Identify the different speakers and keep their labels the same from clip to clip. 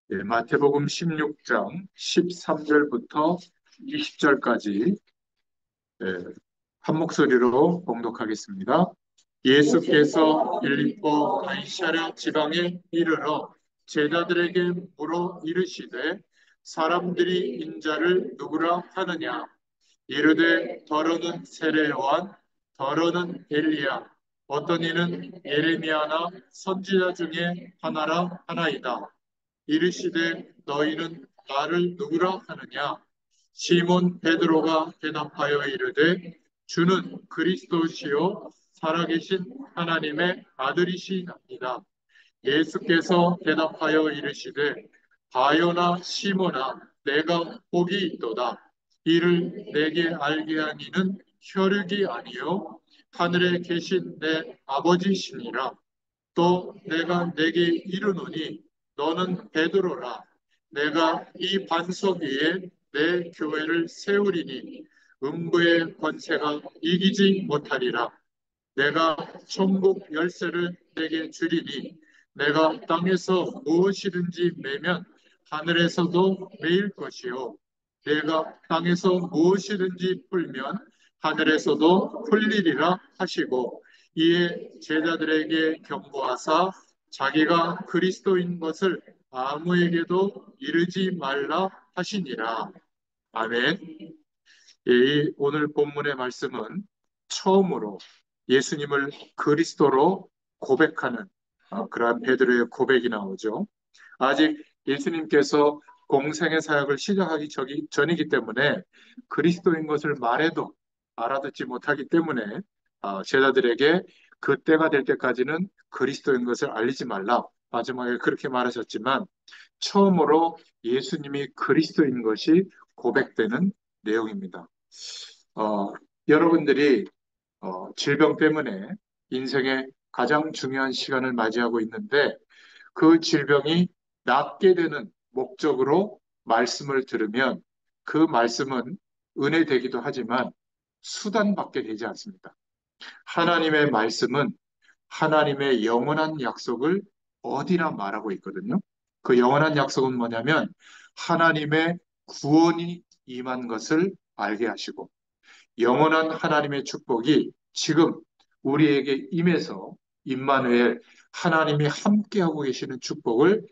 Speaker 1: 마태복음 16장 13절부터 20절까지 한 목소리로 봉독하겠습니다. 예수께서 빌립보 가이사랴 지방에 이르러 제자들에게 물어 이르시되 사람들이 인자를 누구라 하느냐? 이르되 더러는 세례 요한, 더러는 엘리야, 어떤 이는 예레미야나 선지자 중에 하나라 하나이다. 이르시되 너희는 나를 누구라 하느냐? 시몬 베드로가 대답하여 이르되 주는 그리스도시요 살아계신 하나님의 아들이시나이다. 예수께서 대답하여 이르시되 바요나 시몬아 내가 복이 있도다. 이를 내게 알게 한 이는 혈육이 아니요 하늘에 계신 내 아버지시니라. 또 내가 내게 이르노니 너는 베드로라. 내가 이 반석 위에 내 교회를 세우리니 음부의 권세가 이기지 못하리라. 내가 천국 열쇠를 내게 주리니 내가 땅에서 무엇이든지 매면 하늘에서도 매일 것이요 내가 땅에서 무엇이든지 풀면 하늘에서도 풀리리라 하시고 이에 제자들에게 경고하사 자기가 그리스도인 것을 아무에게도 이르지 말라 하시니라. 아멘. 오늘 본문의 말씀은 처음으로 예수님을 그리스도로 고백하는 그러한 베드로의 고백이 나오죠. 아직 예수님께서 공생의 사역을 시작하기 전이기 때문에 그리스도인 것을 말해도 알아듣지 못하기 때문에 제자들에게 그때가 될 때까지는 그리스도인 것을 알리지 말라. 마지막에 그렇게 말하셨지만 처음으로 예수님이 그리스도인 것이 고백되는 내용입니다. 어, 여러분들이 질병 때문에 인생의 가장 중요한 시간을 맞이하고 있는데 그 질병이 낫게 되는 목적으로 말씀을 들으면 그 말씀은 은혜 되기도 하지만 수단받게 되지 않습니다. 하나님의 말씀은 하나님의 영원한 약속을 어디나 말하고 있거든요. 그 영원한 약속은 뭐냐면 하나님의 구원이 임한 것을 알게 하시고 영원한 하나님의 축복이 지금 우리에게 임해서 임마누엘 하나님이 함께하고 계시는 축복을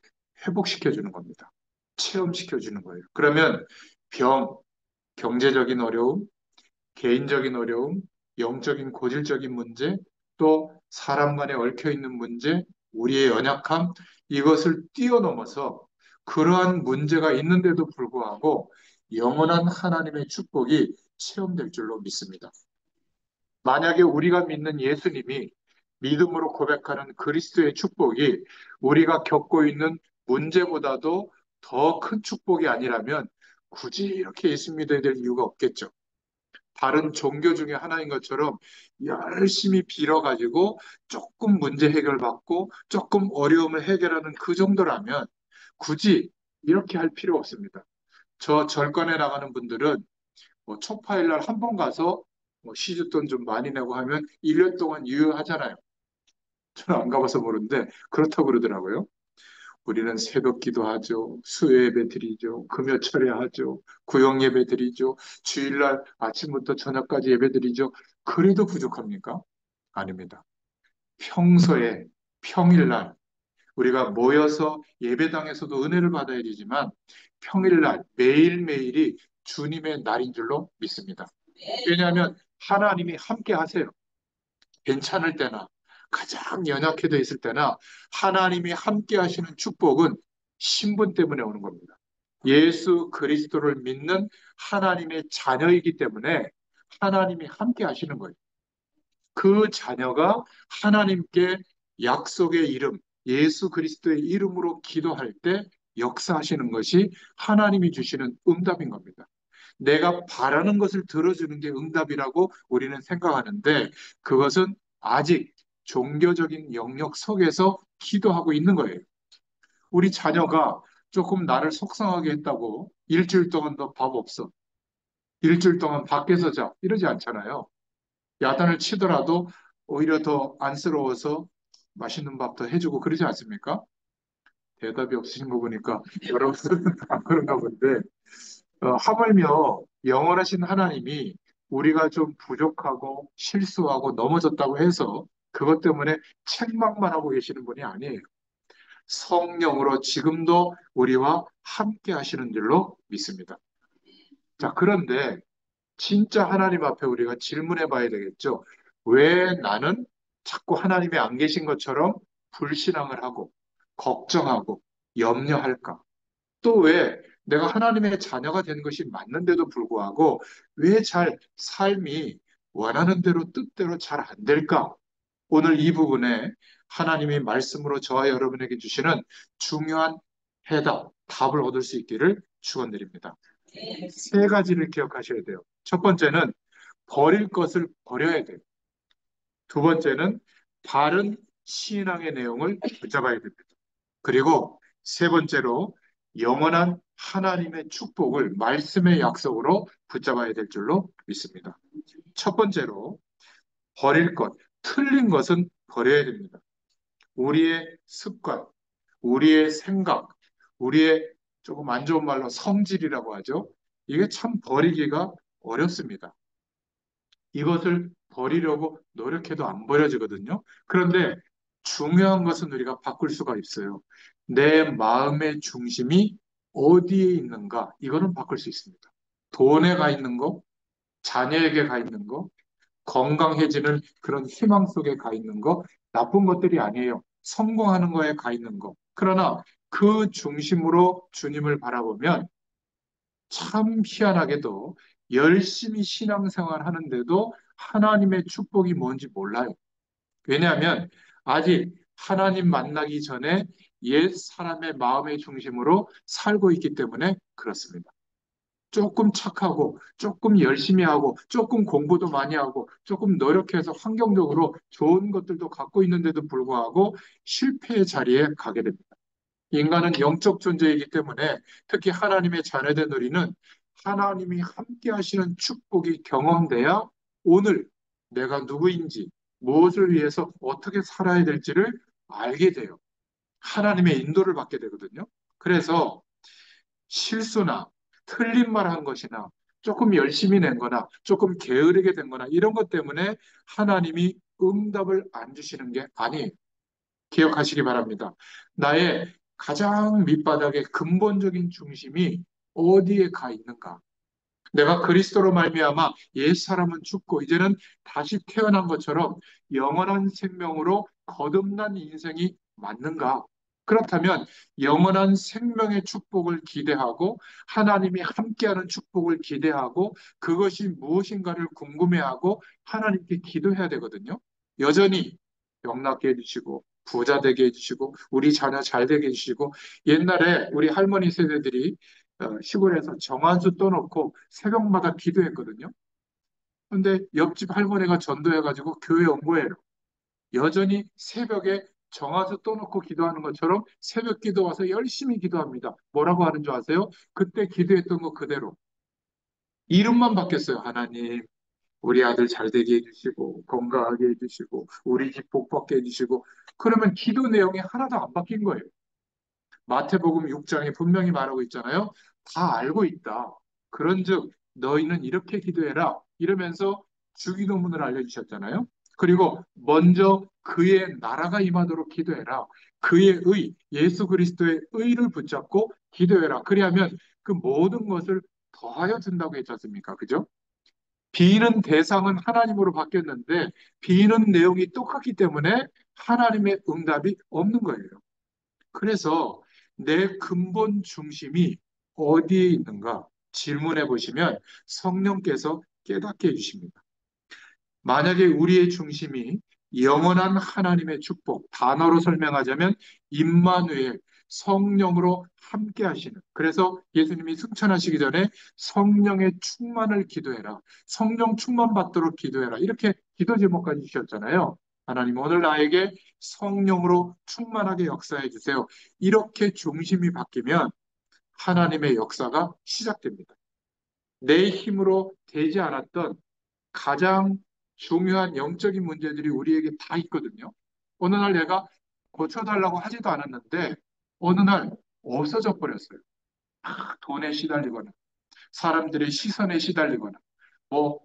Speaker 1: 회복시켜 주는 겁니다. 체험시켜 주는 거예요. 그러면 병, 경제적인 어려움, 개인적인 어려움, 영적인 고질적인 문제, 또 사람 간에 얽혀 있는 문제, 우리의 연약함, 이것을 뛰어넘어서 그러한 문제가 있는데도 불구하고 영원한 하나님의 축복이 체험될 줄로 믿습니다. 만약에 우리가 믿는 예수님이 믿음으로 고백하는 그리스도의 축복이 우리가 겪고 있는 문제보다도 더 큰 축복이 아니라면 굳이 이렇게 예수 믿어야 될 이유가 없겠죠. 다른 종교 중에 하나인 것처럼 열심히 빌어가지고 조금 문제 해결받고 조금 어려움을 해결하는 그 정도라면 굳이 이렇게 할 필요 없습니다. 저 절간에 나가는 분들은 뭐 초파일 날 한 번 가서 뭐 시주돈 좀 많이 내고 하면 1년 동안 유효하잖아요. 저는 안 가봐서 모르는데 그렇다고 그러더라고요. 우리는 새벽 기도하죠. 수요 예배 드리죠. 금요철에 하죠. 구역 예배 드리죠. 주일날 아침부터 저녁까지 예배 드리죠. 그래도 부족합니까? 아닙니다. 평소에 평일날 우리가 모여서 예배당에서도 은혜를 받아야 되지만 평일날 매일매일이 주님의 날인 줄로 믿습니다. 왜냐하면 하나님이 함께 하세요. 괜찮을 때나 가장 연약해져 있을 때나 하나님이 함께 하시는 축복은 신분 때문에 오는 겁니다. 예수 그리스도를 믿는 하나님의 자녀이기 때문에 하나님이 함께 하시는 거예요. 그 자녀가 하나님께 약속의 이름, 예수 그리스도의 이름으로 기도할 때 역사하시는 것이 하나님이 주시는 응답인 겁니다. 내가 바라는 것을 들어주는 게 응답이라고 우리는 생각하는데 그것은 아직 종교적인 영역 속에서 기도하고 있는 거예요. 우리 자녀가 조금 나를 속상하게 했다고 일주일 동안 너 밥 없어. 일주일 동안 밖에서 자. 이러지 않잖아요. 야단을 치더라도 오히려 더 안쓰러워서 맛있는 밥 더 해주고 그러지 않습니까? 대답이 없으신 거 보니까 여러분들은 다 그런가 본데, 하물며 영원하신 하나님이 우리가 좀 부족하고 실수하고 넘어졌다고 해서 그것 때문에 책망만 하고 계시는 분이 아니에요. 성령으로 지금도 우리와 함께 하시는 줄로 믿습니다. 자, 그런데 진짜 하나님 앞에 우리가 질문해 봐야 되겠죠. 왜 나는 자꾸 하나님이 안 계신 것처럼 불신앙을 하고, 걱정하고, 염려할까? 또 왜 내가 하나님의 자녀가 된 것이 맞는데도 불구하고 왜 잘 삶이 원하는 대로 뜻대로 잘 안 될까? 오늘 이 부분에 하나님이 말씀으로 저와 여러분에게 주시는 중요한 해답, 답을 얻을 수 있기를 축원드립니다. 세 가지를 기억하셔야 돼요. 첫 번째는 버릴 것을 버려야 돼요. 두 번째는 바른 신앙의 내용을 붙잡아야 됩니다. 그리고 세 번째로 영원한 하나님의 축복을 말씀의 약속으로 붙잡아야 될 줄로 믿습니다. 첫 번째로 버릴 것, 틀린 것은 버려야 됩니다. 우리의 습관, 우리의 생각, 우리의 조금 안 좋은 말로 성질이라고 하죠. 이게 참 버리기가 어렵습니다. 이것을 버리려고 노력해도 안 버려지거든요. 그런데 중요한 것은 우리가 바꿀 수가 있어요. 내 마음의 중심이 어디에 있는가? 이거는 바꿀 수 있습니다. 돈에 가 있는 거, 자녀에게 가 있는 거, 건강해지는 그런 희망 속에 가 있는 거, 나쁜 것들이 아니에요. 성공하는 거에 가 있는 거. 그러나 그 중심으로 주님을 바라보면 참 희한하게도 열심히 신앙생활 하는데도 하나님의 축복이 뭔지 몰라요. 왜냐하면 아직 하나님 만나기 전에 옛 사람의 마음의 중심으로 살고 있기 때문에 그렇습니다. 조금 착하고, 조금 열심히 하고, 조금 공부도 많이 하고, 조금 노력해서 환경적으로 좋은 것들도 갖고 있는데도 불구하고 실패의 자리에 가게 됩니다. 인간은 영적 존재이기 때문에 특히 하나님의 자녀된 우리는 하나님이 함께 하시는 축복이 경험돼야 오늘 내가 누구인지, 무엇을 위해서 어떻게 살아야 될지를 알게 돼요. 하나님의 인도를 받게 되거든요. 그래서 실수나 틀린 말 한 것이나 조금 열심히 낸 거나 조금 게으르게 된 거나 이런 것 때문에 하나님이 응답을 안 주시는 게 아니에요. 기억하시기 바랍니다. 나의 가장 밑바닥의 근본적인 중심이 어디에 가 있는가? 내가 그리스도로 말미암아 옛사람은 죽고 이제는 다시 태어난 것처럼 영원한 생명으로 거듭난 인생이 맞는가? 그렇다면 영원한 생명의 축복을 기대하고 하나님이 함께하는 축복을 기대하고 그것이 무엇인가를 궁금해하고 하나님께 기도해야 되거든요. 여전히 병낫게 해주시고 부자 되게 해주시고 우리 자녀 잘 되게 해주시고 옛날에 우리 할머니 세대들이 시골에서 정한수 떠놓고 새벽마다 기도했거든요. 근데 옆집 할머니가 전도해가지고 교회 온 거예요. 여전히 새벽에 정한수 떠놓고 기도하는 것처럼 새벽 기도 와서 열심히 기도합니다. 뭐라고 하는 줄 아세요? 그때 기도했던 거 그대로. 이름만 바뀌었어요. 하나님, 우리 아들 잘 되게 해주시고, 건강하게 해주시고, 우리 집 복 받게 해주시고, 그러면 기도 내용이 하나도 안 바뀐 거예요. 마태복음 6장에 분명히 말하고 있잖아요. 다 알고 있다. 그런즉 너희는 이렇게 기도해라. 이러면서 주기도문을 알려주셨잖아요. 그리고 먼저 그의 나라가 임하도록 기도해라. 그의 의, 예수 그리스도의 의를 붙잡고 기도해라. 그리하면 그 모든 것을 더하여 준다고 했지 않습니까? 그죠? 비는 대상은 하나님으로 바뀌었는데 비는 내용이 똑같기 때문에 하나님의 응답이 없는 거예요. 그래서 내 근본 중심이 어디에 있는가 질문해 보시면 성령께서 깨닫게 해주십니다. 만약에 우리의 중심이 영원한 하나님의 축복, 단어로 설명하자면 임마누엘, 성령으로 함께 하시는. 그래서 예수님이 승천하시기 전에 성령의 충만을 기도해라. 성령 충만 받도록 기도해라. 이렇게 기도 제목까지 주셨잖아요. 하나님 오늘 나에게 성령으로 충만하게 역사해 주세요. 이렇게 중심이 바뀌면 하나님의 역사가 시작됩니다. 내 힘으로 되지 않았던 가장 중요한 영적인 문제들이 우리에게 다 있거든요. 어느 날 내가 고쳐달라고 하지도 않았는데 어느 날 없어져 버렸어요. 돈에 시달리거나 사람들의 시선에 시달리거나 뭐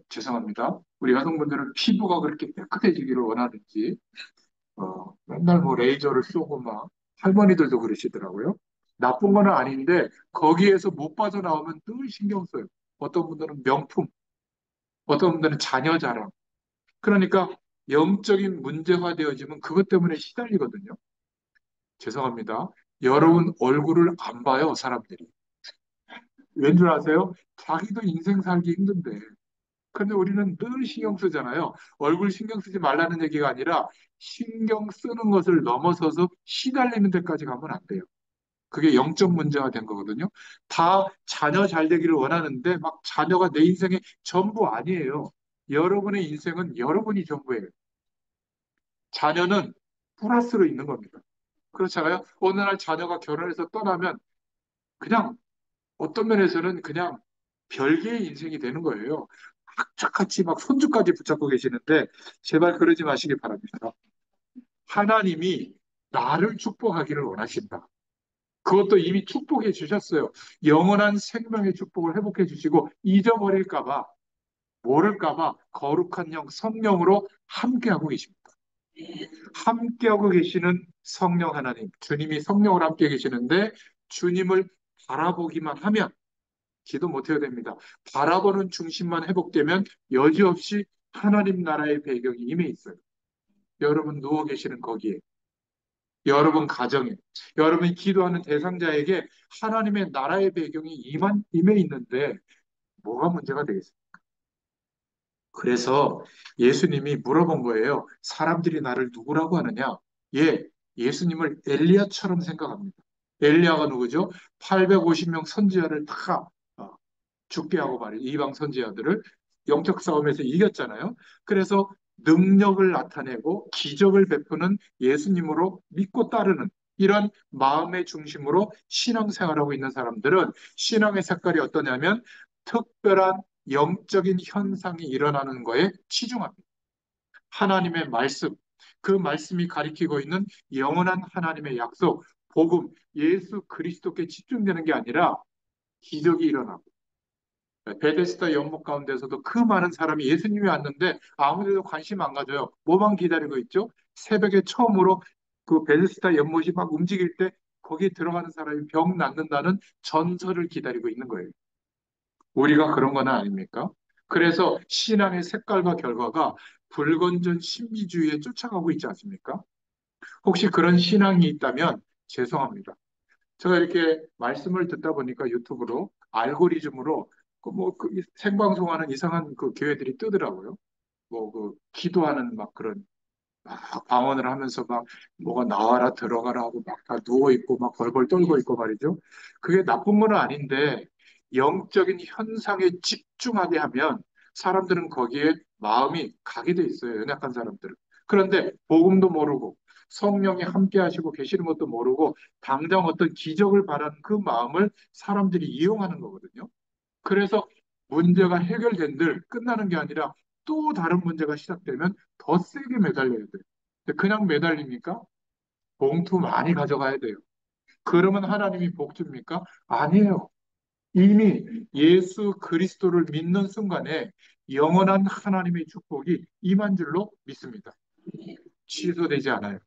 Speaker 1: 죄송합니다. 우리 여성분들은 피부가 그렇게 깨끗해지기를 원하는지 맨날 뭐 레이저를 쏘고 막 할머니들도 그러시더라고요. 나쁜 건 아닌데 거기에서 못 빠져나오면 늘 신경 써요. 어떤 분들은 명품, 어떤 분들은 자녀 자랑. 그러니까 영적인 문제화 되어지면 그것 때문에 시달리거든요. 죄송합니다. 여러분 얼굴을 안 봐요, 사람들이. 왠 줄 아세요? 자기도 인생 살기 힘든데. 근데 우리는 늘 신경 쓰잖아요. 얼굴 신경 쓰지 말라는 얘기가 아니라 신경 쓰는 것을 넘어서서 시달리는 데까지 가면 안 돼요. 그게 영적 문제가 된 거거든요. 다 자녀 잘 되기를 원하는데 막 자녀가 내 인생의 전부 아니에요. 여러분의 인생은 여러분이 전부예요. 자녀는 플러스로 있는 겁니다. 그렇잖아요. 어느 날 자녀가 결혼해서 떠나면 그냥 어떤 면에서는 그냥 별개의 인생이 되는 거예요. 악착같이 막 손주까지 붙잡고 계시는데 제발 그러지 마시기 바랍니다. 하나님이 나를 축복하기를 원하신다. 그것도 이미 축복해 주셨어요. 영원한 생명의 축복을 회복해 주시고 잊어버릴까봐, 모를까봐 거룩한 영 성령으로 함께하고 계십니다. 함께하고 계시는 성령 하나님, 주님이 성령으로 함께 계시는데 주님을 바라보기만 하면 기도 못해야 됩니다. 바라보는 중심만 회복되면 여지없이 하나님 나라의 배경이 임해 있어요. 여러분 누워 계시는 거기에, 여러분 가정에, 여러분이 기도하는 대상자에게 하나님의 나라의 배경이 임해 있는데 뭐가 문제가 되겠어요? 그래서 예수님이 물어본 거예요. 사람들이 나를 누구라고 하느냐? 예, 예수님을 엘리야처럼 생각합니다. 엘리야가 누구죠? 850명 선지자를 다 죽게 하고 말이에요. 이방 선지자들을 영적 싸움에서 이겼잖아요. 그래서 능력을 나타내고 기적을 베푸는 예수님으로 믿고 따르는 이런 마음의 중심으로 신앙생활하고 있는 사람들은 신앙의 색깔이 어떠냐면 특별한 영적인 현상이 일어나는 거에 치중합니다. 하나님의 말씀, 그 말씀이 가리키고 있는 영원한 하나님의 약속, 복음, 예수 그리스도께 집중되는 게 아니라 기적이 일어나고 베데스다 연못 가운데서도 그 많은 사람이 예수님이 왔는데 아무데도 관심 안 가져요. 뭐만 기다리고 있죠? 새벽에 처음으로 그 베데스다 연못이 막 움직일 때 거기에 들어가는 사람이 병 낫는다는 전설을 기다리고 있는 거예요. 우리가 그런 건 아닙니까? 그래서 신앙의 색깔과 결과가 불건전 신비주의에 쫓아가고 있지 않습니까? 혹시 그런 신앙이 있다면 죄송합니다. 제가 이렇게 말씀을 듣다 보니까 유튜브로 알고리즘으로 그뭐 생방송하는 이상한 그 교회들이 뜨더라고요. 뭐 그 기도하는 막 그런 막 방언을 하면서 막 뭐가 나와라 들어가라 하고 막 다 누워 있고 막 벌벌 떨고 있고 말이죠. 그게 나쁜 건 아닌데 영적인 현상에 집중하게 하면 사람들은 거기에 마음이 가게 돼 있어요. 연약한 사람들은. 그런데 복음도 모르고 성령이 함께 하시고 계시는 것도 모르고 당장 어떤 기적을 바라는 그 마음을 사람들이 이용하는 거거든요. 그래서 문제가 해결된들 끝나는 게 아니라 또 다른 문제가 시작되면 더 세게 매달려야 돼요. 근데 그냥 매달립니까? 봉투 많이 가져가야 돼요. 그러면 하나님이 복 줍니까? 아니에요. 이미 예수 그리스도를 믿는 순간에 영원한 하나님의 축복이 임한 줄로 믿습니다. 취소되지 않아요.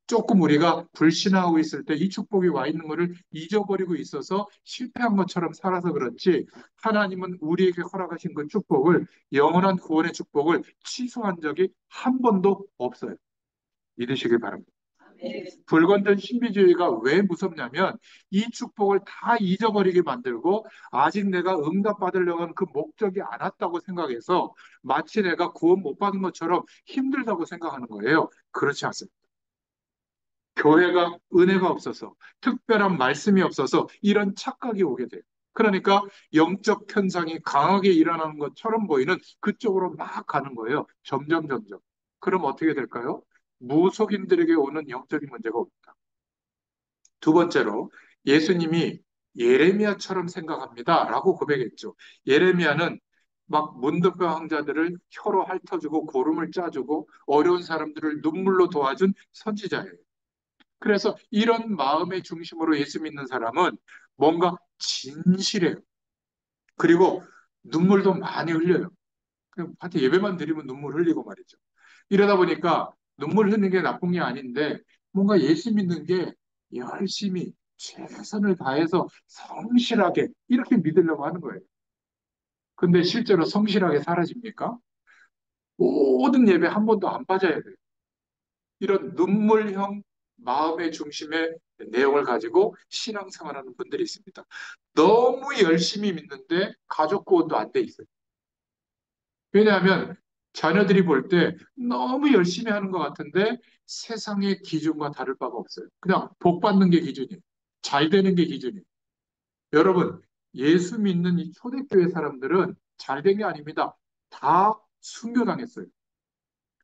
Speaker 1: 조금 우리가 불신하고 있을 때 이 축복이 와 있는 것을 잊어버리고 있어서 실패한 것처럼 살아서 그렇지 하나님은 우리에게 허락하신 그 축복을 영원한 구원의 축복을 취소한 적이 한 번도 없어요. 믿으시길 바랍니다. 불건전 신비주의가 왜 무섭냐면 이 축복을 다 잊어버리게 만들고 아직 내가 응답받으려고 하는 그 목적이 안 왔다고 생각해서 마치 내가 구원 못 받은 것처럼 힘들다고 생각하는 거예요. 그렇지 않습니다. 교회가 은혜가 없어서 특별한 말씀이 없어서 이런 착각이 오게 돼요. 그러니까 영적 현상이 강하게 일어나는 것처럼 보이는 그쪽으로 막 가는 거예요. 점점 점점. 그럼 어떻게 될까요? 무속인들에게 오는 영적인 문제가 옵니다. 두 번째로 예수님이 예레미야처럼 생각합니다. 라고 고백했죠. 예레미야는 막 문둥병 환자들을 혀로 핥아주고 고름을 짜주고 어려운 사람들을 눈물로 도와준 선지자예요. 그래서 이런 마음의 중심으로 예수 믿는 사람은 뭔가 진실해요. 그리고 눈물도 많이 흘려요. 그냥 한테 예배만 드리면 눈물 흘리고 말이죠. 이러다 보니까 눈물 흘리는 게 나쁜 게 아닌데 뭔가 예수 믿는 게 열심히 최선을 다해서 성실하게 이렇게 믿으려고 하는 거예요. 근데 실제로 성실하게 사라집니까? 모든 예배 한 번도 안 빠져야 돼요. 이런 눈물형 마음의 중심의 내용을 가지고 신앙생활하는 분들이 있습니다. 너무 열심히 믿는데 가족 구원도 안 돼 있어요. 왜냐하면 자녀들이 볼 때 너무 열심히 하는 것 같은데 세상의 기준과 다를 바가 없어요. 그냥 복 받는 게 기준이에요. 잘 되는 게 기준이에요. 여러분, 예수 믿는 이 초대교회 사람들은 잘 된 게 아닙니다. 다 순교당했어요.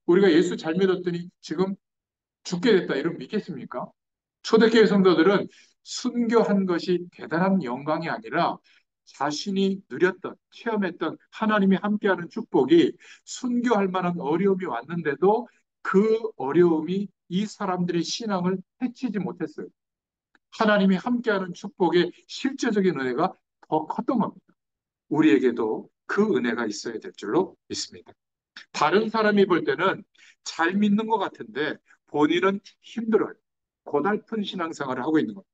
Speaker 1: 우리가 예수 잘 믿었더니 지금 죽게 됐다. 이러면 믿겠습니까? 초대교회 성도들은 순교한 것이 대단한 영광이 아니라 자신이 누렸던, 체험했던 하나님이 함께하는 축복이 순교할 만한 어려움이 왔는데도 그 어려움이 이 사람들의 신앙을 해치지 못했어요. 하나님이 함께하는 축복의 실제적인 은혜가 더 컸던 겁니다. 우리에게도 그 은혜가 있어야 될 줄로 믿습니다. 다른 사람이 볼 때는 잘 믿는 것 같은데 본인은 힘들어요. 고달픈 신앙생활을 하고 있는 겁니다.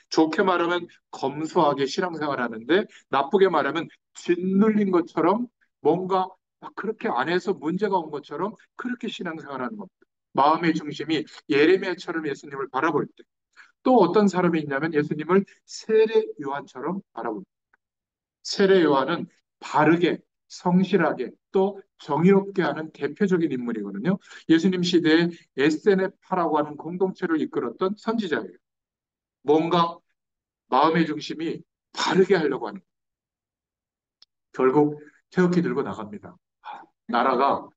Speaker 1: 좋게 말하면 검소하게 신앙생활을 하는데 나쁘게 말하면 짓눌린 것처럼 뭔가 막 그렇게 안에서 문제가 온 것처럼 그렇게 신앙생활하는 겁니다. 마음의 중심이 예레미야처럼 예수님을 바라볼 때 또 어떤 사람이 있냐면 예수님을 세례 요한처럼 바라봅니다. 세례 요한은 바르게 성실하게 또 정의롭게 하는 대표적인 인물이거든요. 예수님 시대에 SNF파라고 하는 공동체를 이끌었던 선지자예요. 뭔가 마음의 중심이 바르게 하려고 하는 거예요. 결국 태극기 들고 나갑니다. 나라가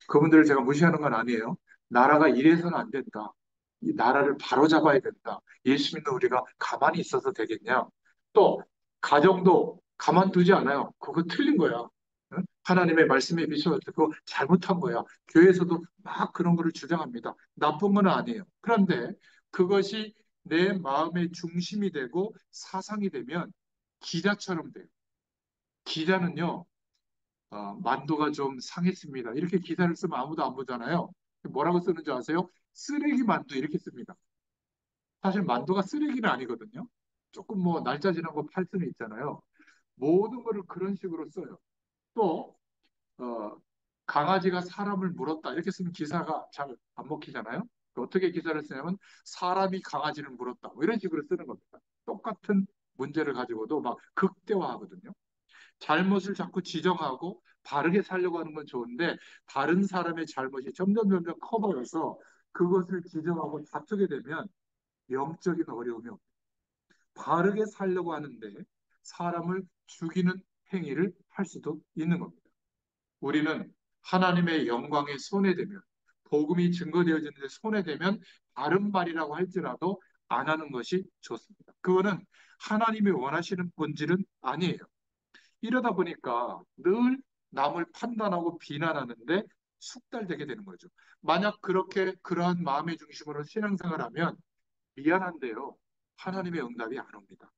Speaker 1: 그분들을 제가 무시하는 건 아니에요. 나라가 이래서는 안 된다. 이 나라를 바로잡아야 된다. 예수 믿는 우리가 가만히 있어서 되겠냐? 또 가정도 가만두지 않아요. 그거 틀린 거야. 응? 하나님의 말씀에 비춰서 그거 잘못한 거야. 교회에서도 막 그런 거를 주장합니다. 나쁜 건 아니에요. 그런데 그것이 내 마음의 중심이 되고 사상이 되면 기자처럼 돼요. 기자는요, 만두가 좀 상했습니다. 이렇게 기사를 쓰면 아무도 안 보잖아요. 뭐라고 쓰는지 아세요? 쓰레기 만두 이렇게 씁니다. 사실 만두가 쓰레기는 아니거든요. 조금 뭐 날짜 지난 거 팔 수는 있잖아요. 모든 거를 그런 식으로 써요. 또 어, 강아지가 사람을 물었다 이렇게 쓰면 기사가 잘 안 먹히잖아요. 어떻게 기사를 쓰냐면 사람이 강아지를 물었다 뭐 이런 식으로 쓰는 겁니다. 똑같은 문제를 가지고도 막 극대화하거든요. 잘못을 자꾸 지적하고 바르게 살려고 하는 건 좋은데 다른 사람의 잘못이 점점 커버려서 그것을 지적하고 다투게 되면 영적인 어려움이 없어요. 바르게 살려고 하는데 사람을 죽이는 행위를 할 수도 있는 겁니다. 우리는 하나님의 영광에 손해되면 복음이 증거되어지는데 손해되면 다른 말이라고 할지라도 안 하는 것이 좋습니다. 그거는 하나님이 원하시는 본질은 아니에요. 이러다 보니까 늘 남을 판단하고 비난하는데 숙달되게 되는 거죠. 만약 그렇게 그러한 마음의 중심으로 신앙생활하면 미안한데요. 하나님의 응답이 안 옵니다.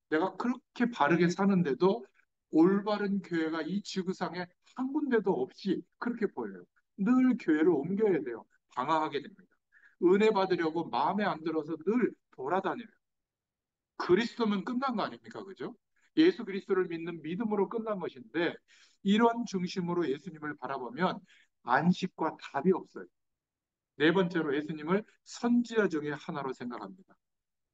Speaker 1: 내가 그렇게 바르게 사는데도 올바른 교회가 이 지구상에 한 군데도 없이 그렇게 보여요. 늘 교회를 옮겨야 돼요. 방황하게 됩니다. 은혜 받으려고 마음에 안 들어서 늘 돌아다녀요. 그리스도면 끝난 거 아닙니까? 그죠? 예수 그리스도를 믿는 믿음으로 끝난 것인데 이런 중심으로 예수님을 바라보면 안식과 답이 없어요. 네 번째로 예수님을 선지자 중에 하나로 생각합니다.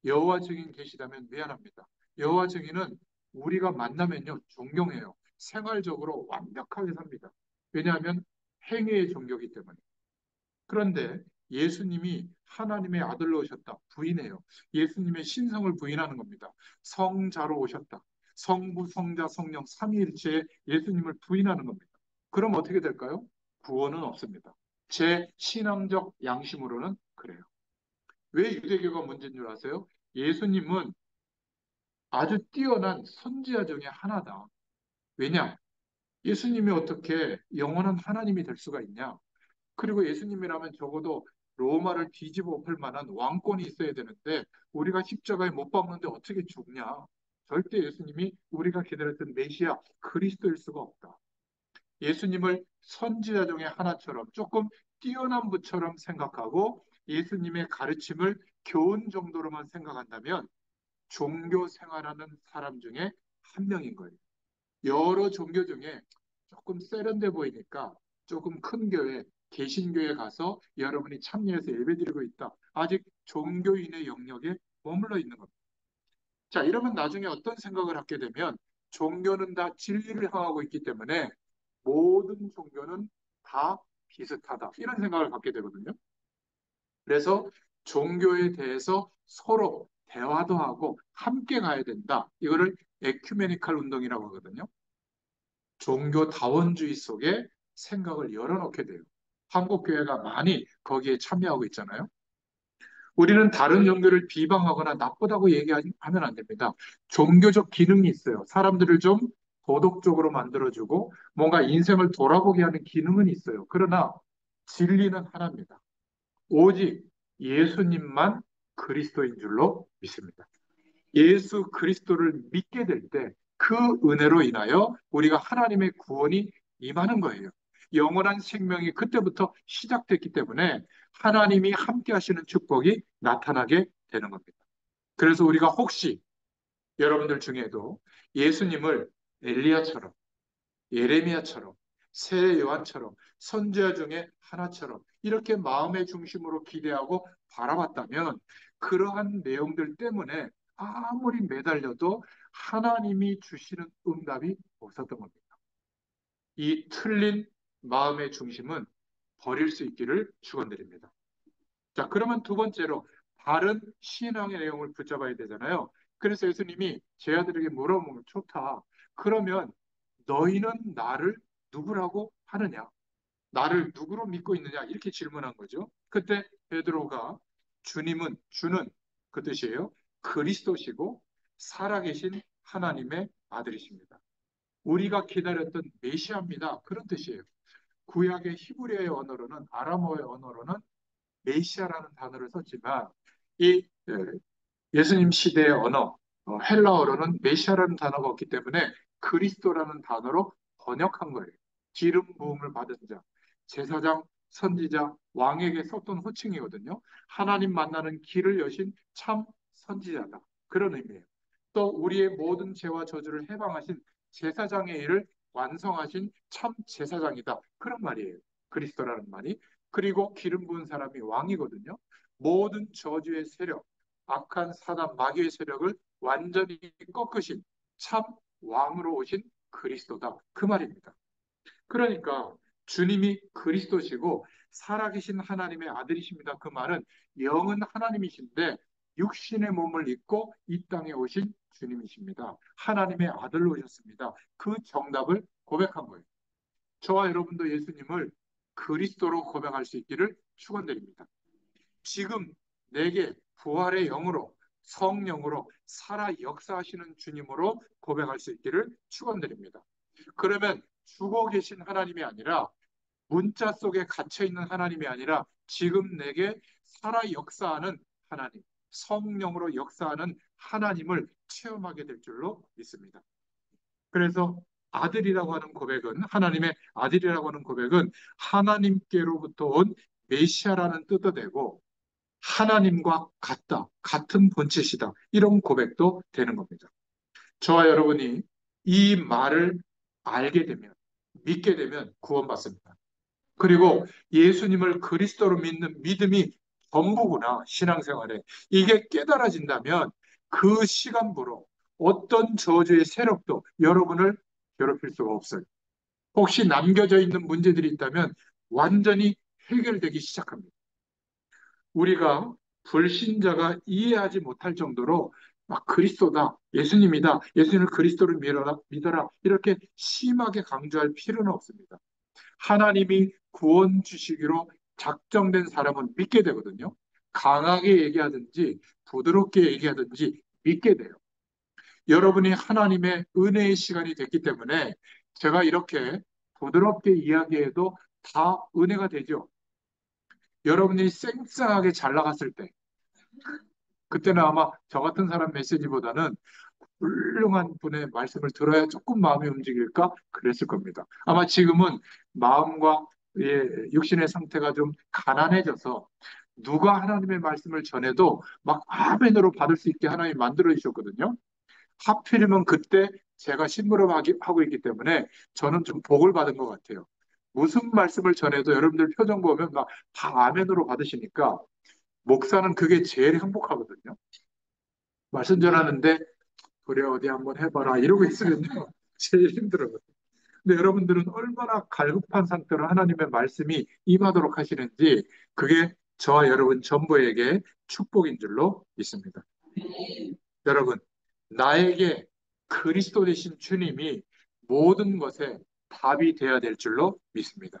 Speaker 1: 여호와 증인 계시다면 미안합니다. 여호와 증인은 우리가 만나면요 존경해요. 생활적으로 완벽하게 삽니다. 왜냐하면 행위의 종교이기 때문에. 그런데 예수님이 하나님의 아들로 오셨다. 부인해요. 예수님의 신성을 부인하는 겁니다. 성자로 오셨다. 성부, 성자, 성령 삼위일체의 예수님을 부인하는 겁니다. 그럼 어떻게 될까요? 구원은 없습니다. 제 신앙적 양심으로는 그래요. 왜 유대교가 문제인 줄 아세요? 예수님은 아주 뛰어난 선지자 중에 하나다. 왜냐? 예수님이 어떻게 영원한 하나님이 될 수가 있냐? 그리고 예수님이라면 적어도 로마를 뒤집어 엎을 만한 왕권이 있어야 되는데 우리가 십자가에 못 박는데 어떻게 죽냐? 절대 예수님이 우리가 기다렸던 메시아 그리스도일 수가 없다. 예수님을 선지자 중에 하나처럼 조금 뛰어난 분처럼 생각하고 예수님의 가르침을 교훈 정도로만 생각한다면 종교 생활하는 사람 중에 한 명인 거예요. 여러 종교 중에 조금 세련돼 보이니까 조금 큰 교회, 개신교에 가서 여러분이 참여해서 예배드리고 있다. 아직 종교인의 영역에 머물러 있는 겁니다. 자, 이러면 나중에 어떤 생각을 하게 되면 종교는 다 진리를 향하고 있기 때문에 모든 종교는 다 비슷하다. 이런 생각을 갖게 되거든요. 그래서 종교에 대해서 서로 대화도 하고 함께 가야 된다. 이거를 에큐메니칼 운동이라고 하거든요. 종교 다원주의 속에 생각을 열어놓게 돼요. 한국 교회가 많이 거기에 참여하고 있잖아요. 우리는 다른 종교를 비방하거나 나쁘다고 얘기하면 안 됩니다. 종교적 기능이 있어요. 사람들을 좀 도덕적으로 만들어주고 뭔가 인생을 돌아보게 하는 기능은 있어요. 그러나 진리는 하나입니다. 오직 예수님만 그리스도인 줄로 믿습니다. 예수 그리스도를 믿게 될 때 그 은혜로 인하여 우리가 하나님의 구원이 임하는 거예요. 영원한 생명이 그때부터 시작됐기 때문에 하나님이 함께 하시는 축복이 나타나게 되는 겁니다. 그래서 우리가 혹시 여러분들 중에도 예수님을 엘리야처럼 예레미야처럼 새 요한처럼 선지자 중에 하나처럼 이렇게 마음의 중심으로 기대하고 바라봤다면 그러한 내용들 때문에 아무리 매달려도 하나님이 주시는 응답이 없었던 겁니다. 이 틀린 마음의 중심은 버릴 수 있기를 축원드립니다. 자, 그러면 두 번째로 바른 신앙의 내용을 붙잡아야 되잖아요. 그래서 예수님이 제 아들에게 물어보면 좋다. 그러면 너희는 나를 누구라고 하느냐? 나를 누구로 믿고 있느냐? 이렇게 질문한 거죠. 그때 베드로가 주는 그 뜻이에요. 그리스도시고 살아계신 하나님의 아들이십니다. 우리가 기다렸던 메시아입니다. 그런 뜻이에요. 구약의 히브리어의 언어로는 아람어의 언어로는 메시아라는 단어를 썼지만 이 예수님 시대의 언어, 헬라어로는 메시아라는 단어가 없기 때문에 그리스도라는 단어로 번역한 거예요. 기름 부음을 받은 자, 제사장, 선지자, 왕에게 썼던 호칭이거든요. 하나님 만나는 길을 여신 참 선지자다. 그런 의미예요. 또 우리의 모든 죄와 저주를 해방하신 제사장의 일을 완성하신 참 제사장이다. 그런 말이에요. 그리스도라는 말이. 그리고 기름 부은 사람이 왕이거든요. 모든 저주의 세력, 악한 사단 마귀의 세력을 완전히 꺾으신 참 왕으로 오신 그리스도다. 그 말입니다. 그러니까 주님이 그리스도시고 살아계신 하나님의 아들이십니다. 그 말은 영은 하나님이신데 육신의 몸을 입고 이 땅에 오신 주님이십니다. 하나님의 아들로 오셨습니다. 그 정답을 고백한 거예요. 저와 여러분도 예수님을 그리스도로 고백할 수 있기를 축원드립니다. 지금 내게 부활의 영으로 성령으로 살아 역사하시는 주님으로 고백할 수 있기를 축원드립니다. 그러면 죽어 계신 하나님이 아니라 문자 속에 갇혀 있는 하나님이 아니라 지금 내게 살아 역사하는 하나님, 성령으로 역사하는 하나님을 체험하게 될 줄로 믿습니다. 그래서 아들이라고 하는 고백은 하나님의 아들이라고 하는 고백은 하나님께로부터 온 메시아라는 뜻도 되고 하나님과 같다, 같은 본체시다. 이런 고백도 되는 겁니다. 저와 여러분이 이 말을 알게 되면, 믿게 되면 구원받습니다. 그리고 예수님을 그리스도로 믿는 믿음이 전부구나, 신앙생활에. 이게 깨달아진다면 그 시간부로 어떤 저주의 세력도 여러분을 괴롭힐 수가 없어요. 혹시 남겨져 있는 문제들이 있다면 완전히 해결되기 시작합니다. 우리가 불신자가 이해하지 못할 정도로 막 그리스도다, 예수님이다, 예수님을 그리스도를 믿어라, 이렇게 심하게 강조할 필요는 없습니다. 하나님이 구원 주시기로 작정된 사람은 믿게 되거든요. 강하게 얘기하든지 부드럽게 얘기하든지 믿게 돼요. 여러분이 하나님의 은혜의 시간이 됐기 때문에 제가 이렇게 부드럽게 이야기해도 다 은혜가 되죠. 여러분이 쌩쌩하게 잘 나갔을 때, 그때는 아마 저 같은 사람 메시지보다는 훌륭한 분의 말씀을 들어야 조금 마음이 움직일까? 그랬을 겁니다. 아마 지금은 마음과 육신의 상태가 좀 가난해져서 누가 하나님의 말씀을 전해도 막 아멘으로 받을 수 있게 하나님이 만들어 주셨거든요. 하필이면 그때 제가 심부름하고 있기 때문에 저는 좀 복을 받은 것 같아요. 무슨 말씀을 전해도 여러분들 표정 보면 막 다 아멘으로 받으시니까 목사는 그게 제일 행복하거든요. 말씀 전하는데 그래 어디 한번 해봐라 이러고 있으면요 제일 힘들어요. 근데 여러분들은 얼마나 갈급한 상태로 하나님의 말씀이 임하도록 하시는지 그게 저와 여러분 전부에게 축복인 줄로 믿습니다. 여러분, 나에게 그리스도 되신 주님이 모든 것에 답이 되어야 될 줄로 믿습니다.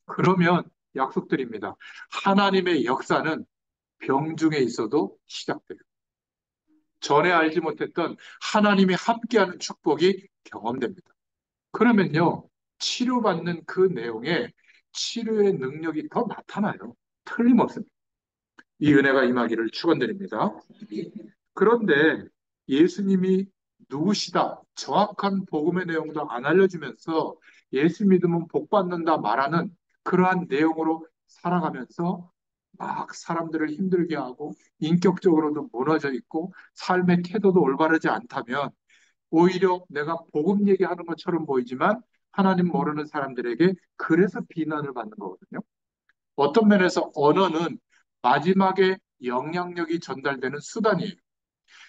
Speaker 1: 그러면 약속드립니다. 하나님의 역사는 병중에 있어도 시작돼요. 전에 알지 못했던 하나님이 함께하는 축복이 경험됩니다. 그러면요, 치료받는 그 내용에 치료의 능력이 더 나타나요. 틀림없습니다. 이 은혜가 임하기를 축원드립니다. 그런데 예수님이 누구시다, 정확한 복음의 내용도 안 알려주면서 예수 믿으면 복 받는다 말하는 그러한 내용으로 살아가면서 막 사람들을 힘들게 하고 인격적으로도 무너져 있고 삶의 태도도 올바르지 않다면 오히려 내가 복음 얘기하는 것처럼 보이지만 하나님 모르는 사람들에게 그래서 비난을 받는 거거든요. 어떤 면에서 언어는 마지막에 영향력이 전달되는 수단이에요.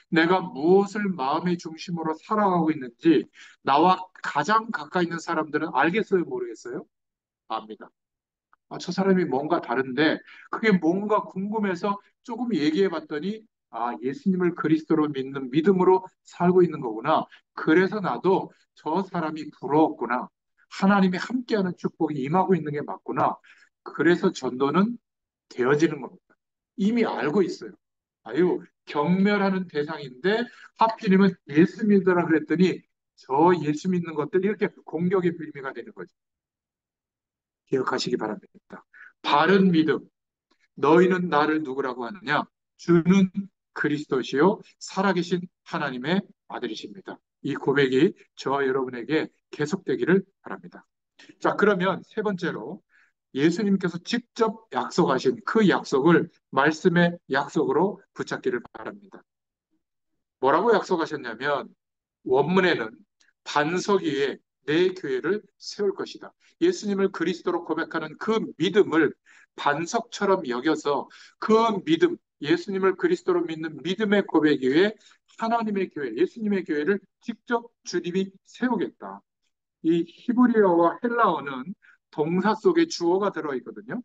Speaker 1: 내가 무엇을 마음의 중심으로 살아가고 있는지 나와 가장 가까이 있는 사람들은 알겠어요, 모르겠어요? 압니다. 아, 저 사람이 뭔가 다른데 그게 뭔가 궁금해서 조금 얘기해 봤더니 아, 예수님을 그리스도로 믿는 믿음으로 살고 있는 거구나. 그래서 나도 저 사람이 부러웠구나. 하나님이 함께하는 축복이 임하고 있는 게 맞구나. 그래서 전도는 되어지는 겁니다. 이미 알고 있어요. 아유, 경멸하는 대상인데 하필이면 예수 믿으라 그랬더니 저 예수 믿는 것들 이렇게 공격의 빌미가 되는 거죠. 기억하시기 바랍니다. 바른 믿음. 너희는 나를 누구라고 하느냐? 주는 그리스도시요 살아계신 하나님의 아들이십니다. 이 고백이 저와 여러분에게 계속되기를 바랍니다. 자, 그러면 세 번째로 예수님께서 직접 약속하신 그 약속을 말씀의 약속으로 붙잡기를 바랍니다. 뭐라고 약속하셨냐면 원문에는 반석 위에 내 교회를 세울 것이다. 예수님을 그리스도로 고백하는 그 믿음을 반석처럼 여겨서 그 믿음, 예수님을 그리스도로 믿는 믿음의 고백 위에 하나님의 교회, 예수님의 교회를 직접 주님이 세우겠다. 이 히브리어와 헬라어는 동사 속에 주어가 들어있거든요.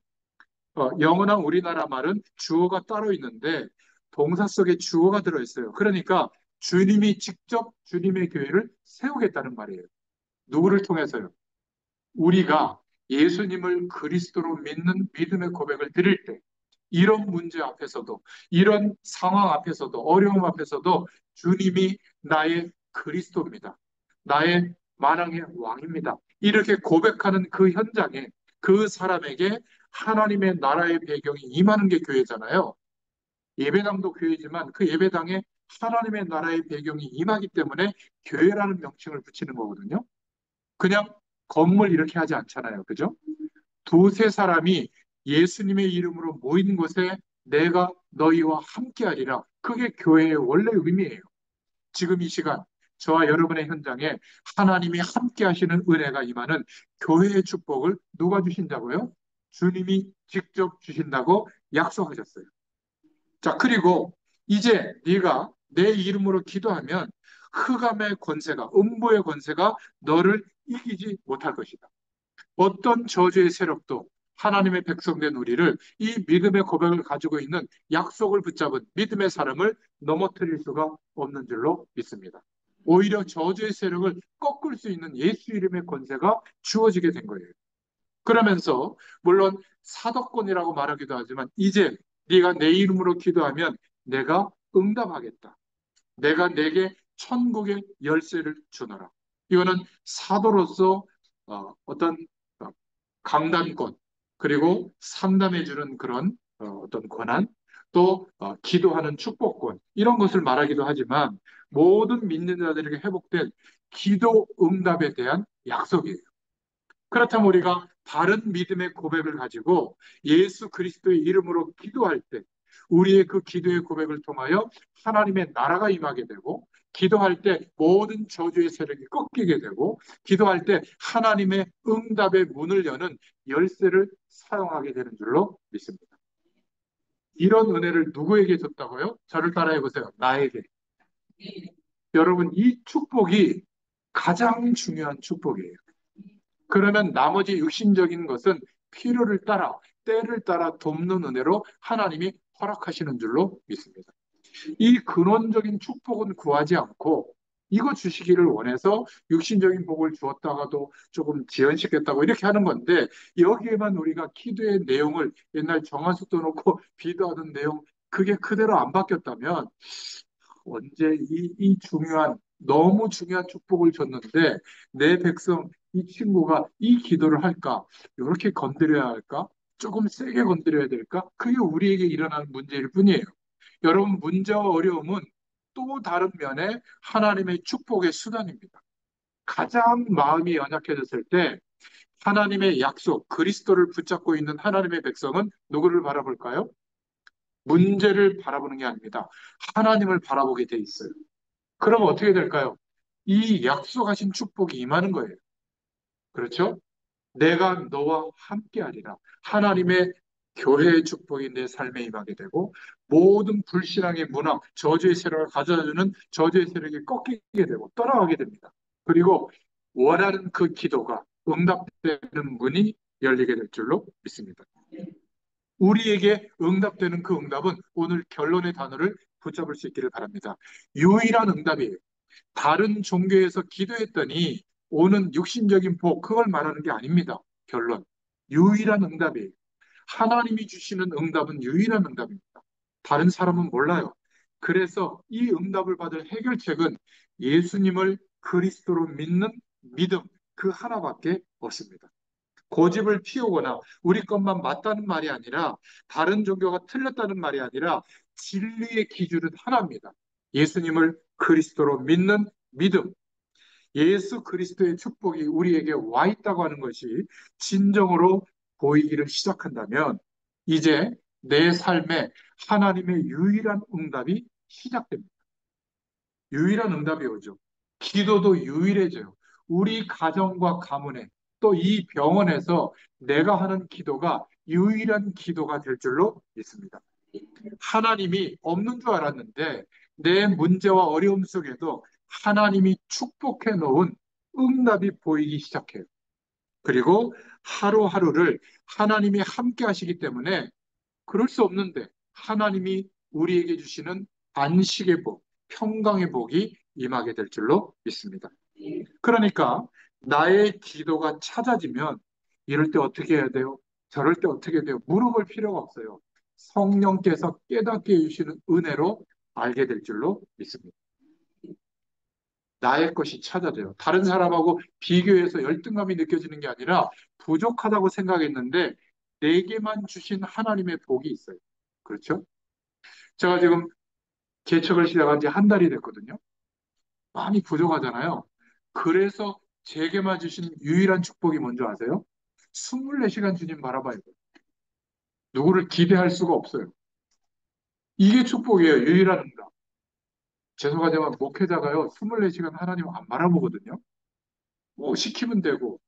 Speaker 1: 영어나 우리나라 말은 주어가 따로 있는데 동사 속에 주어가 들어있어요. 그러니까 주님이 직접 주님의 교회를 세우겠다는 말이에요. 누구를 통해서요? 우리가 예수님을 그리스도로 믿는 믿음의 고백을 드릴 때 이런 문제 앞에서도 이런 상황 앞에서도 어려움 앞에서도 주님이 나의 그리스도입니다. 나의 만왕의 왕입니다. 이렇게 고백하는 그 현장에 그 사람에게 하나님의 나라의 배경이 임하는 게 교회잖아요. 예배당도 교회지만 그 예배당에 하나님의 나라의 배경이 임하기 때문에 교회라는 명칭을 붙이는 거거든요. 그냥 건물 이렇게 하지 않잖아요. 그죠? 두세 사람이 예수님의 이름으로 모인 곳에 내가 너희와 함께하리라. 그게 교회의 원래 의미예요. 지금 이 시간 저와 여러분의 현장에 하나님이 함께하시는 은혜가 임하는 교회의 축복을 누가 주신다고요? 주님이 직접 주신다고 약속하셨어요. 자, 그리고 이제 네가 내 이름으로 기도하면 흑암의 권세가, 음부의 권세가 너를 이기지 못할 것이다. 어떤 저주의 세력도 하나님의 백성된 우리를 이 믿음의 고백을 가지고 있는 약속을 붙잡은 믿음의 사람을 넘어뜨릴 수가 없는 줄로 믿습니다. 오히려 저주의 세력을 꺾을 수 있는 예수 이름의 권세가 주어지게 된 거예요. 그러면서 물론 사도권이라고 말하기도 하지만 이제 네가 내 이름으로 기도하면 내가 응답하겠다. 내가 내게 천국의 열쇠를 주노라. 이거는 사도로서 어떤 강단권, 그리고 상담해주는 그런 어떤 권한, 또 기도하는 축복권, 이런 것을 말하기도 하지만 모든 믿는 자들에게 회복된 기도 응답에 대한 약속이에요. 그렇다면 우리가 다른 믿음의 고백을 가지고 예수 그리스도의 이름으로 기도할 때 우리의 그 기도의 고백을 통하여 하나님의 나라가 임하게 되고, 기도할 때 모든 저주의 세력이 꺾이게 되고, 기도할 때 하나님의 응답의 문을 여는 열쇠를 사용하게 되는 줄로 믿습니다. 이런 은혜를 누구에게 줬다고요? 저를 따라해 보세요. 나에게. 여러분, 이 축복이 가장 중요한 축복이에요. 그러면 나머지 육신적인 것은 필요를 따라, 때를 따라 돕는 은혜로 하나님이 허락하시는 줄로 믿습니다. 이 근원적인 축복은 구하지 않고 이거 주시기를 원해서 육신적인 복을 주었다가도 조금 지연시켰다고 이렇게 하는 건데, 여기에만 우리가 기도의 내용을 옛날 정한숙도 놓고 비도하던 내용 그게 그대로 안 바뀌었다면 언제 이 중요한, 너무 중요한 축복을 줬는데 내 백성, 이 친구가 이 기도를 할까? 이렇게 건드려야 할까? 조금 세게 건드려야 될까? 그게 우리에게 일어나는 문제일 뿐이에요. 여러분, 문제와 어려움은 또 다른 면에 하나님의 축복의 수단입니다. 가장 마음이 연약해졌을 때 하나님의 약속, 그리스도를 붙잡고 있는 하나님의 백성은 누구를 바라볼까요? 문제를 바라보는 게 아닙니다. 하나님을 바라보게 돼 있어요. 그럼 어떻게 될까요? 이 약속하신 축복이 임하는 거예요. 그렇죠? 내가 너와 함께하리라. 하나님의 교회의 축복이 내 삶에 임하게 되고, 모든 불신앙의 문화, 저주의 세력을 가져다주는 저주의 세력이 꺾이게 되고 떠나가게 됩니다. 그리고 원하는 그 기도가 응답되는 문이 열리게 될 줄로 믿습니다. 우리에게 응답되는 그 응답은 오늘 결론의 단어를 붙잡을 수 있기를 바랍니다. 유일한 응답이에요. 다른 종교에서 기도했더니 오는 육신적인 복, 그걸 말하는 게 아닙니다. 결론. 유일한 응답이에요. 하나님이 주시는 응답은 유일한 응답입니다. 다른 사람은 몰라요. 그래서 이 응답을 받을 해결책은 예수님을 그리스도로 믿는 믿음, 그 하나밖에 없습니다. 고집을 피우거나 우리 것만 맞다는 말이 아니라, 다른 종교가 틀렸다는 말이 아니라 진리의 기준은 하나입니다. 예수님을 그리스도로 믿는 믿음, 예수 그리스도의 축복이 우리에게 와 있다고 하는 것이 진정으로 보이기를 시작한다면 이제 내 삶에 하나님의 유일한 응답이 시작됩니다. 유일한 응답이 오죠. 기도도 유일해져요. 우리 가정과 가문에, 또 이 병원에서 내가 하는 기도가 유일한 기도가 될 줄로 믿습니다. 하나님이 없는 줄 알았는데 내 문제와 어려움 속에도 하나님이 축복해 놓은 응답이 보이기 시작해요. 그리고 하루하루를 하나님이 함께 하시기 때문에 그럴 수 없는데 하나님이 우리에게 주시는 안식의 복, 평강의 복이 임하게 될 줄로 믿습니다. 그러니까 나의 기도가 찾아지면 이럴 때 어떻게 해야 돼요? 저럴 때 어떻게 해야 돼요? 물어볼 필요가 없어요. 성령께서 깨닫게 해주시는 은혜로 알게 될 줄로 믿습니다. 나의 것이 찾아져요. 다른 사람하고 비교해서 열등감이 느껴지는 게 아니라 부족하다고 생각했는데 내게만 주신 하나님의 복이 있어요. 그렇죠? 제가 지금 개척을 시작한 지 한 달이 됐거든요. 많이 부족하잖아요. 그래서 제게만 주신 유일한 축복이 뭔지 아세요? 24시간 주님 바라봐야 돼요. 누구를 기대할 수가 없어요. 이게 축복이에요. 유일한 응답. 죄송하지만 목회자가요, 24시간 하나님 안 바라보거든요. 뭐 시키면 되고,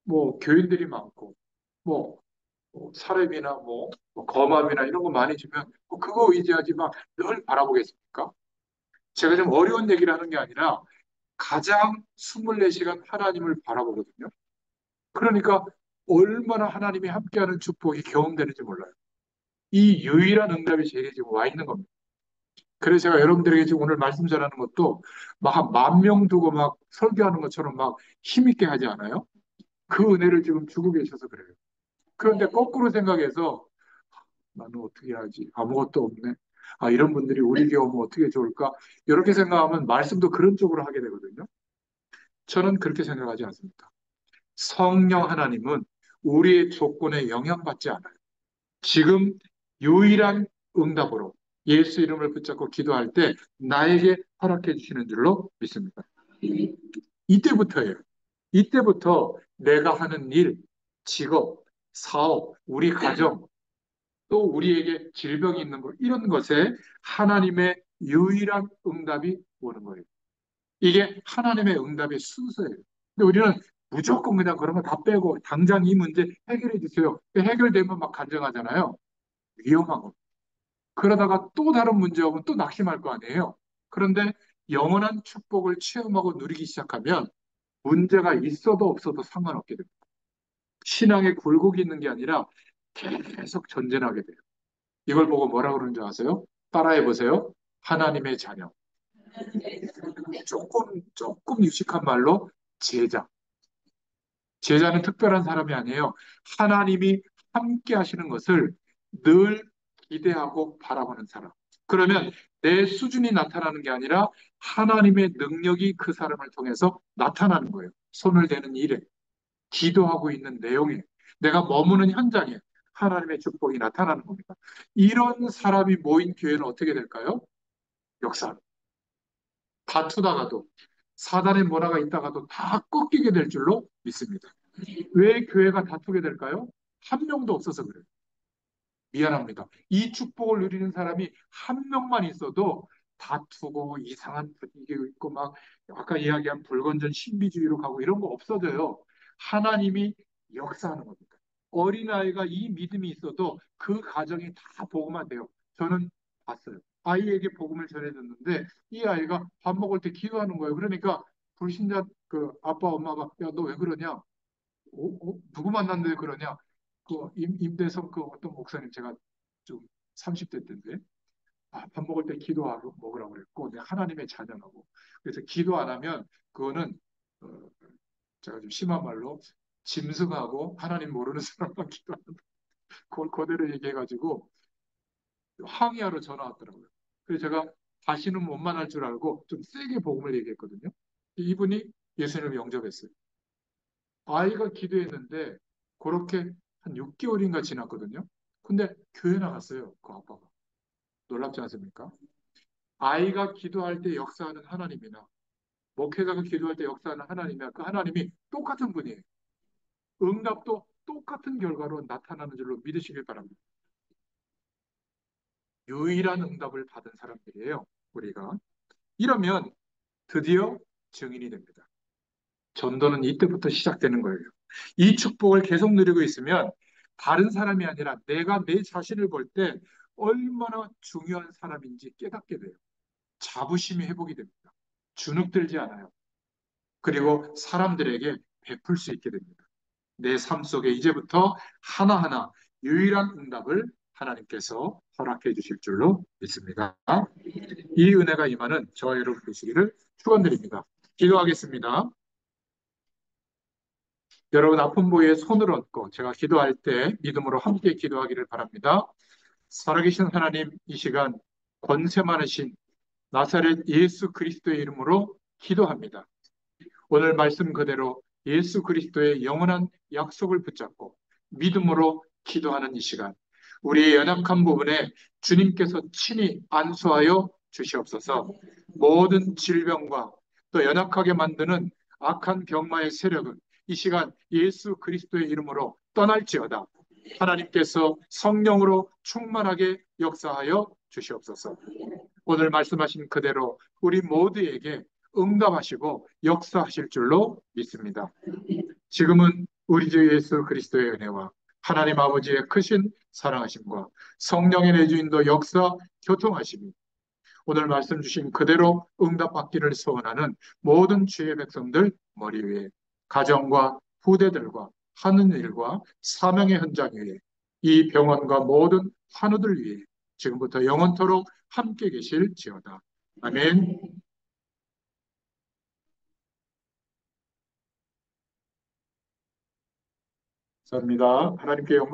Speaker 1: 뭐 교인들이 많고, 뭐, 사례비나 뭐 거맘이나 이런 거 많이 주면 뭐 그거 의지하지 막 늘 바라보겠습니까? 제가 좀 어려운 얘기를 하는 게 아니라 가장 24시간 하나님을 바라보거든요. 그러니까 얼마나 하나님이 함께하는 축복이 경험되는지 몰라요. 이 유일한 응답이 제게 지금 와 있는 겁니다. 그래서 제가 여러분들에게 지금 오늘 말씀 전하는 것도 막 한 10,000명 두고 막 설교하는 것처럼 막 힘있게 하지 않아요? 그 은혜를 지금 주고 계셔서 그래요. 그런데 거꾸로 생각해서 나는 어떻게 하지? 아무것도 없네. 아, 이런 분들이 우리 교회 오면 어떻게 좋을까? 이렇게 생각하면 말씀도 그런 쪽으로 하게 되거든요. 저는 그렇게 생각하지 않습니다. 성령 하나님은 우리의 조건에 영향받지 않아요. 지금 유일한 응답으로 예수 이름을 붙잡고 기도할 때 나에게 허락해 주시는 줄로 믿습니다. 이때부터예요. 이때부터 내가 하는 일, 직업, 사업, 우리 가정, 또 우리에게 질병이 있는 것, 이런 것에 하나님의 유일한 응답이 오는 거예요. 이게 하나님의 응답의 순서예요. 근데 우리는 무조건 그냥 그런 거 다 빼고 당장 이 문제 해결해 주세요. 해결되면 막 간증하잖아요. 위험한 거. 그러다가 또 다른 문제 오면 또 낙심할 거 아니에요. 그런데 영원한 축복을 체험하고 누리기 시작하면 문제가 있어도 없어도 상관없게 됩니다. 신앙에 굴곡이 있는 게 아니라 계속 전진하게 돼요. 이걸 보고 뭐라 그러는 줄 아세요? 따라해 보세요. 하나님의 자녀. 조금 유식한 말로 제자. 제자는 특별한 사람이 아니에요. 하나님이 함께 하시는 것을 늘 기대하고 바라보는 사람. 그러면 내 수준이 나타나는 게 아니라 하나님의 능력이 그 사람을 통해서 나타나는 거예요. 손을 대는 일에, 기도하고 있는 내용에, 내가 머무는 현장에 하나님의 축복이 나타나는 겁니다. 이런 사람이 모인 교회는 어떻게 될까요? 역사. 다투다가도 사단의 문화가 있다가도 다 꺾이게 될 줄로 믿습니다. 왜 교회가 다투게 될까요? 한 명도 없어서 그래요. 미안합니다. 이 축복을 누리는 사람이 한 명만 있어도 다투고 이상한 분위기 있고 막 아까 이야기한 불건전 신비주의로 가고 이런 거 없어져요. 하나님이 역사하는 겁니다. 어린아이가 이 믿음이 있어도 그 가정이 다 복음화 돼요. 저는 봤어요. 아이에게 복음을 전해줬는데 이 아이가 밥 먹을 때 기도하는 거예요. 그러니까 불신자 그 아빠 엄마가 야 너 왜 그러냐? 누구 만났는데 그러냐? 그 임대성 그 어떤 목사님 제가 좀 30대 때인데 밥 먹을 때 기도하고 먹으라고 그랬고 내가 하나님의 자녀라고 그래서 기도 안 하면 그거는 어, 제가 좀 심한 말로 짐승하고 하나님 모르는 사람만 기도한다. 그걸 그대로 얘기해가지고 항의하러 전화 왔더라고요. 그래서 제가 다시는 못 만날 줄 알고 좀 세게 복음을 얘기했거든요. 이분이 예수님을 영접했어요. 아이가 기도했는데 그렇게 한 6개월인가 지났거든요. 근데 교회 나갔어요. 그 아빠가. 놀랍지 않습니까? 아이가 기도할 때 역사하는 하나님이나 목회자가 기도할 때 역사하는 하나님이나 그 하나님이 똑같은 분이에요. 응답도 똑같은 결과로 나타나는 줄로 믿으시길 바랍니다. 유일한 응답을 받은 사람들이에요. 우리가. 이러면 드디어 증인이 됩니다. 전도는 이때부터 시작되는 거예요. 이 축복을 계속 누리고 있으면 다른 사람이 아니라 내가 내 자신을 볼 때 얼마나 중요한 사람인지 깨닫게 돼요. 자부심이 회복이 됩니다. 주눅들지 않아요. 그리고 사람들에게 베풀 수 있게 됩니다. 내 삶 속에 이제부터 하나하나 유일한 응답을 하나님께서 허락해 주실 줄로 믿습니다. 이 은혜가 임하는 저와 여러분 되시기를 축원드립니다. 기도하겠습니다. 여러분 아픈 부위에 손을 얹고 제가 기도할 때 믿음으로 함께 기도하기를 바랍니다. 살아계신 하나님, 이 시간 권세 많으신 나사렛 예수 그리스도의 이름으로 기도합니다. 오늘 말씀 그대로 예수 그리스도의 영원한 약속을 붙잡고 믿음으로 기도하는 이 시간, 우리의 연약한 부분에 주님께서 친히 안수하여 주시옵소서. 모든 질병과 또 연약하게 만드는 악한 병마의 세력은 이 시간 예수 그리스도의 이름으로 떠날지어다. 하나님께서 성령으로 충만하게 역사하여 주시옵소서. 오늘 말씀하신 그대로 우리 모두에게 응답하시고 역사하실 줄로 믿습니다. 지금은 우리 주 예수 그리스도의 은혜와 하나님 아버지의 크신 사랑하심과 성령의 내주인도 역사 교통하심이 오늘 말씀 주신 그대로 응답받기를 소원하는 모든 주의 백성들 머리 위에 가정과 후대들과 하는 일과 사명의 현장 위에 이 병원과 모든 환우들 위해 지금부터 영원토록 함께 계실지어다. 아멘. 감사합니다. 하나님께 영광.